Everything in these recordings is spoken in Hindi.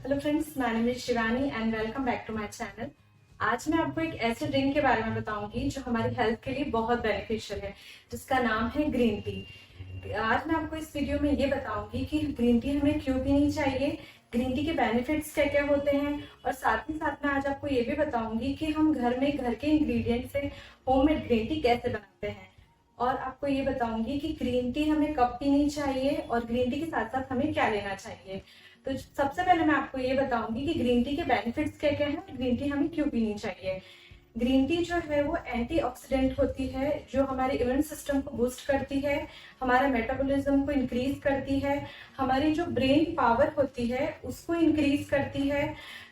Hello friends, my name is Shivani and welcome back to my channel. आज मैं आपको एक ऐसे ड्रिंक के बारे में बताऊंगी जो हमारी हेल्थ के लिए बहुत बेनिफिशियल है, जिसका नाम है ग्रीन टी। आज मैं आपको इस वीडियो में ये बताऊंगी कि ग्रीन टी हमें क्यों पीनी चाहिए, ग्रीन टी के बेनिफिट्स क्या क्या होते हैं, और साथ ही साथ मैं आज आपको ये भी बताऊंगी कि हम घर में घर के इंग्रेडिएंट से होममेड ग्रीन टी कैसे बनाते हैं। और आपको ये बताऊंगी कि ग्रीन टी हमें कब पीनी चाहिए और ग्रीन टी के साथ साथ हमें क्या लेना चाहिए। तो सबसे पहले मैं आपको ये बताऊंगी कि ग्रीन टी के बेनिफिट्स क्या क्या हैं और ग्रीन टी हमें क्यों पीनी चाहिए। ग्रीन टी जो है वो एंटीऑक्सीडेंट होती है, जो हमारे इम्यून सिस्टम को बूस्ट करती है, हमारा मेटाबॉलिज्म को इंक्रीज करती है, हमारी जो ब्रेन पावर होती है उसको इंक्रीज करती है।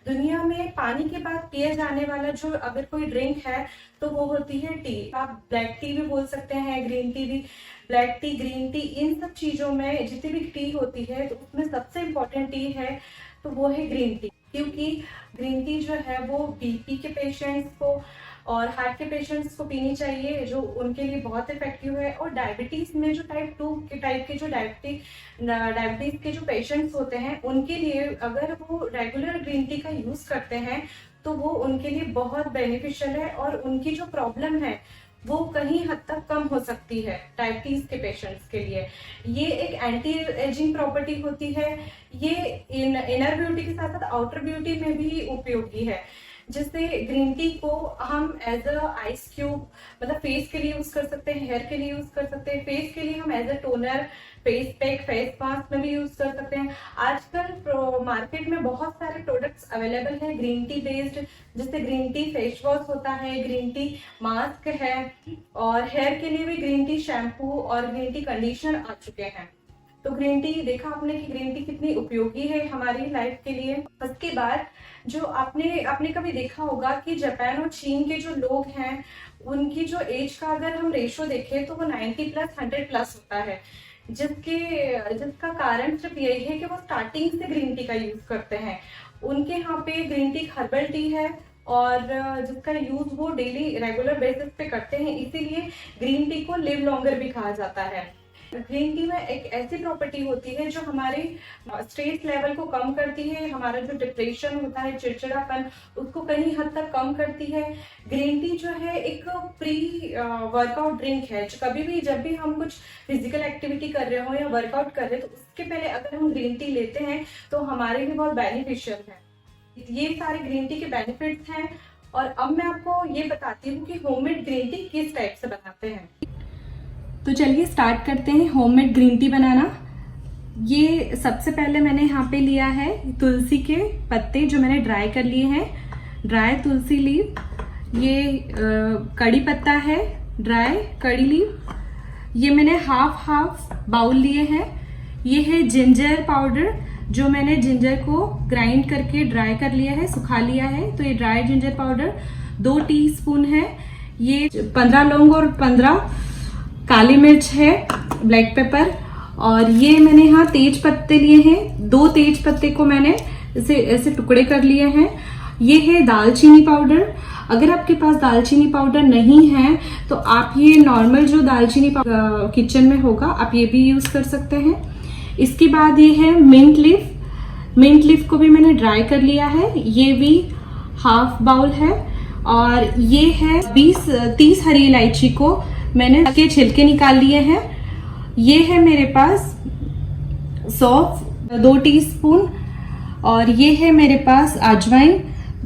दुनिया में पानी के बाद पिए जाने वाला जो अगर कोई ड्रिंक है तो वो होती है टी। आप ब्लैक टी भी बोल सकते हैं, ग्रीन टी भी। ब्लैक टी, ग्रीन टी, इन सब चीजों में जितनी भी टी होती है तो उसमें सबसे इम्पोर्टेंट टी है तो वो है ग्रीन टी। क्योंकि ग्रीन टी जो है वो बीपी के पेशेंट्स को और हार्ट के पेशेंट्स को पीनी चाहिए, जो उनके लिए बहुत इफेक्टिव है। और डायबिटीज में जो टाइप 2 के टाइप के जो डायबिटीज के जो पेशेंट्स होते हैं उनके लिए अगर वो रेगुलर ग्रीन टी का यूज करते हैं तो वो उनके लिए बहुत बेनिफिशियल है और उनकी जो प्रॉब्लम है वो कहीं हद तक कम हो सकती है। डायबिटीज के पेशेंट्स के लिए ये एक एंटी एजिंग प्रॉपर्टी होती है। ये इनर ब्यूटी के साथ साथ आउटर ब्यूटी में भी उपयोगी है। जैसे ग्रीन टी को हम एज अ आइस क्यूब, मतलब फेस के लिए यूज कर सकते हैं, हेयर के लिए यूज कर सकते हैं। फेस के लिए हम as a toner, face pack, face mask में भी यूज कर सकते हैं। आजकल मार्केट में बहुत सारे प्रोडक्ट्स अवेलेबल हैं ग्रीन टी बेस्ड, जैसे ग्रीन टी फेस वॉश होता है, ग्रीन टी मास्क है, और हेयर के लिए भी ग्रीन टी शैम्पू और ग्रीन टी कंडीशनर आ चुके हैं। तो ग्रीन टी देखा आपने कि ग्रीन टी कितनी उपयोगी है हमारी लाइफ के लिए। उसके बाद जो आपने कभी देखा होगा कि जापान और चीन के जो लोग हैं उनकी जो एज का अगर हम रेशो देखें तो वो 90 प्लस 100 प्लस होता है, जिसका कारण सिर्फ यही है कि वो स्टार्टिंग से ग्रीन टी का यूज करते हैं। उनके यहाँ पे ग्रीन टी हर्बल टी है और जिसका यूज वो डेली रेगुलर बेसिस पे करते हैं, इसीलिए ग्रीन टी को लिव लॉन्गर भी कहा जाता है। ग्रीन टी में एक ऐसी प्रॉपर्टी होती है जो हमारे स्ट्रेस लेवल को कम करती है, हमारा जो डिप्रेशन होता है, चिड़चिड़ापन, उसको कहीं हद तक कम करती है। ग्रीन टी जो है एक प्री वर्कआउट ड्रिंक है, जो कभी भी जब भी हम कुछ फिजिकल एक्टिविटी कर रहे हो या वर्कआउट कर रहे हो तो उसके पहले अगर हम ग्रीन टी लेते हैं तो हमारे लिए बहुत बेनिफिशियल है। ये सारे ग्रीन टी के बेनिफिट्स हैं। और अब मैं आपको ये बताती हूँ कि होममेड ग्रीन टी किस टाइप से बनाते हैं। तो चलिए स्टार्ट करते हैं होममेड ग्रीन टी बनाना। ये सबसे पहले मैंने यहाँ पे लिया है तुलसी के पत्ते, जो मैंने ड्राई कर लिए हैं, ड्राई तुलसी लीव। ये कड़ी पत्ता है, ड्राई कड़ी लीव। ये मैंने हाफ बाउल लिए हैं। ये है जिंजर पाउडर, जो मैंने जिंजर को ग्राइंड करके ड्राई कर लिया है, सुखा लिया है। तो ये ड्राई जिंजर पाउडर 2 टीस्पून है। ये 15 लौंग और 15 काली मिर्च है, ब्लैक पेपर। और ये मैंने यहाँ तेज पत्ते लिए हैं, 2 तेज पत्ते को मैंने ऐसे टुकड़े कर लिए हैं। ये है दालचीनी पाउडर। अगर आपके पास दालचीनी पाउडर नहीं है तो आप ये नॉर्मल जो दालचीनी किचन में होगा आप ये भी यूज कर सकते हैं। इसके बाद ये है मिंट लीफ। मिंट लीफ को भी मैंने ड्राई कर लिया है, ये भी हाफ बाउल है। और ये है 30 हरी इलायची को मैंने के छिलके निकाल लिए हैं। ये है मेरे पास सौंफ 2 टीस्पून, और ये है मेरे पास अजवाइन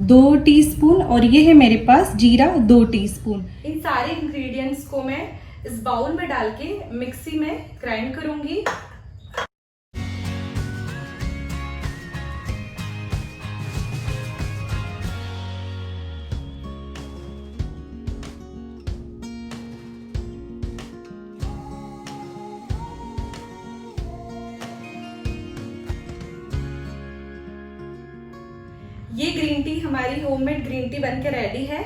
2 टीस्पून, और ये है मेरे पास जीरा 2 टीस्पून। इन सारे इंग्रेडिएंट्स को मैं इस बाउल में डाल के मिक्सी में ग्राइंड करूंगी। ये ग्रीन टी, हमारी होममेड ग्रीन टी बनके रेडी है।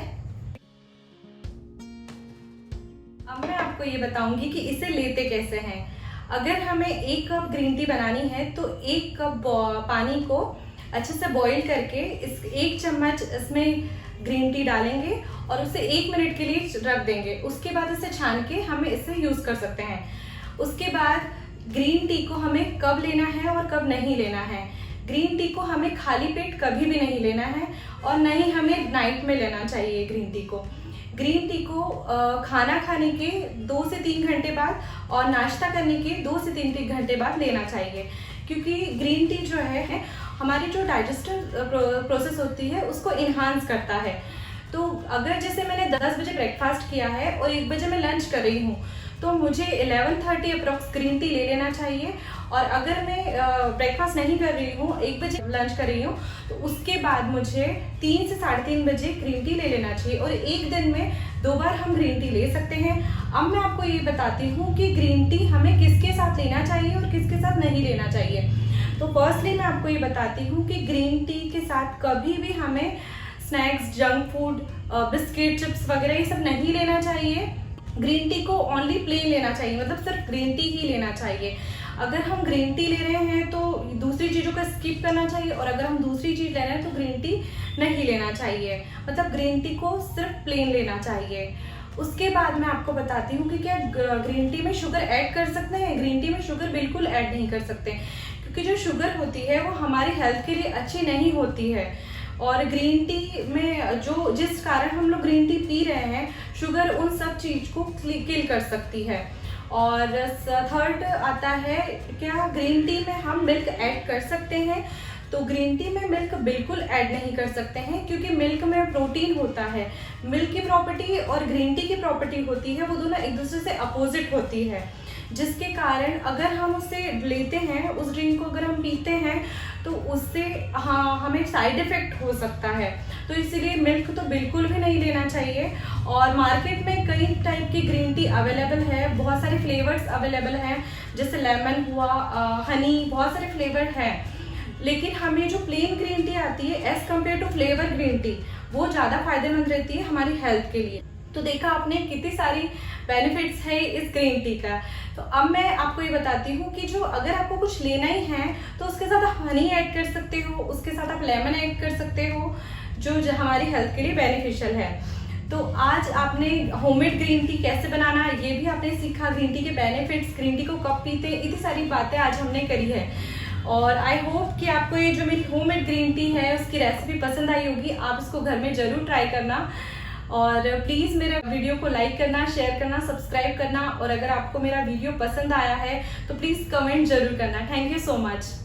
अब मैं आपको ये बताऊंगी कि इसे लेते कैसे हैं। अगर हमें 1 कप ग्रीन टी बनानी है तो 1 कप पानी को अच्छे से बॉईल करके इस 1 चम्मच इसमें ग्रीन टी डालेंगे और उसे 1 मिनट के लिए रख देंगे। उसके बाद इसे छान के हम इसे यूज कर सकते हैं। उसके बाद ग्रीन टी को हमें कब लेना है और कब नहीं लेना है। ग्रीन टी को हमें खाली पेट कभी भी नहीं लेना है और न ही हमें नाइट में लेना चाहिए ग्रीन टी को। ग्रीन टी को खाना खाने के 2 से 3 घंटे बाद और नाश्ता करने के 2 से 3 घंटे बाद लेना चाहिए, क्योंकि ग्रीन टी जो है हमारी जो डाइजेस्टिव प्रोसेस होती है उसको इन्हांस करता है। तो अगर जैसे मैंने 10 बजे ब्रेकफास्ट किया है और 1 बजे मैं लंच कर रही हूँ, तो मुझे 11:30 अप्रॉक्स ग्रीन टी ले लेना चाहिए। और अगर मैं ब्रेकफास्ट नहीं कर रही हूँ, 1 बजे लंच कर रही हूँ, तो उसके बाद मुझे 3 से 3:30 बजे ग्रीन टी ले लेना चाहिए। और एक दिन में 2 बार हम ग्रीन टी ले सकते हैं। अब मैं आपको ये बताती हूँ कि ग्रीन टी हमें किसके साथ लेना चाहिए और किसके साथ नहीं लेना चाहिए। तो फर्स्टली मैं आपको ये बताती हूँ कि ग्रीन टी के साथ कभी भी हमें snacks, junk food, biscuit, chips वगैरह ये सब नहीं लेना चाहिए। ग्रीन टी को ओनली प्लेन लेना चाहिए, मतलब सिर्फ ग्रीन टी ही लेना चाहिए। अगर हम ग्रीन टी ले रहे हैं तो दूसरी चीज़ों का स्किप करना चाहिए, और अगर हम दूसरी चीज़ ले रहे हैं तो ग्रीन टी नहीं लेना चाहिए, मतलब ग्रीन टी को सिर्फ प्लेन लेना चाहिए। उसके बाद मैं आपको बताती हूँ कि क्या ग्रीन टी में शुगर ऐड कर सकते हैं। ग्रीन टी में शुगर बिल्कुल ऐड नहीं कर सकते, क्योंकि जो शुगर होती है वो हमारी हेल्थ के लिए अच्छी नहीं होती है। और ग्रीन टी में जिस कारण हम लोग ग्रीन टी पी रहे हैं, शुगर उन सब चीज को किल कर सकती है। और थर्ड आता है, क्या ग्रीन टी में हम मिल्क ऐड कर सकते हैं? तो ग्रीन टी में मिल्क बिल्कुल ऐड नहीं कर सकते हैं, क्योंकि मिल्क में प्रोटीन होता है। मिल्क की प्रॉपर्टी और ग्रीन टी की प्रॉपर्टी होती है, वो दोनों एक दूसरे से अपोजिट होती है, जिसके कारण अगर हम उसे लेते हैं, उस ड्रिंक को अगर हम पीते हैं, तो उससे हमें साइड इफेक्ट हो सकता है। तो इसीलिए मिल्क तो बिल्कुल भी नहीं लेना चाहिए। और मार्केट में कई टाइप की ग्रीन टी अवेलेबल है, बहुत सारे फ्लेवर्स अवेलेबल हैं, जैसे लेमन हुआ, हनी, बहुत सारे फ्लेवर हैं। लेकिन हमें जो प्लेन ग्रीन टी आती है as compare to flavour green tea, वो ज़्यादा फायदेमंद रहती है हमारी हेल्थ के लिए। तो देखा आपने कितनी सारी बेनिफिट्स है इस ग्रीन टी का। तो अब मैं आपको ये बताती हूँ कि जो अगर आपको कुछ लेना ही है तो उसके साथ आप हनी ऐड कर सकते हो, उसके साथ आप लेमन ऐड कर सकते हो, जो हमारी हेल्थ के लिए बेनिफिशियल है। तो आज आपने होममेड ग्रीन टी कैसे बनाना ये भी आपने सीखा, ग्रीन टी के बेनिफिट्स, ग्रीन टी को कब पीते, इतनी सारी बातें आज हमने करी है। और आई होप कि आपको ये जो मेरी होममेड ग्रीन टी है उसकी रेसिपी पसंद आई होगी। आप इसको घर में जरूर ट्राई करना, और प्लीज़ मेरे वीडियो को लाइक करना, शेयर करना, सब्सक्राइब करना, और अगर आपको मेरा वीडियो पसंद आया है तो प्लीज़ कमेंट जरूर करना। Thank you so much.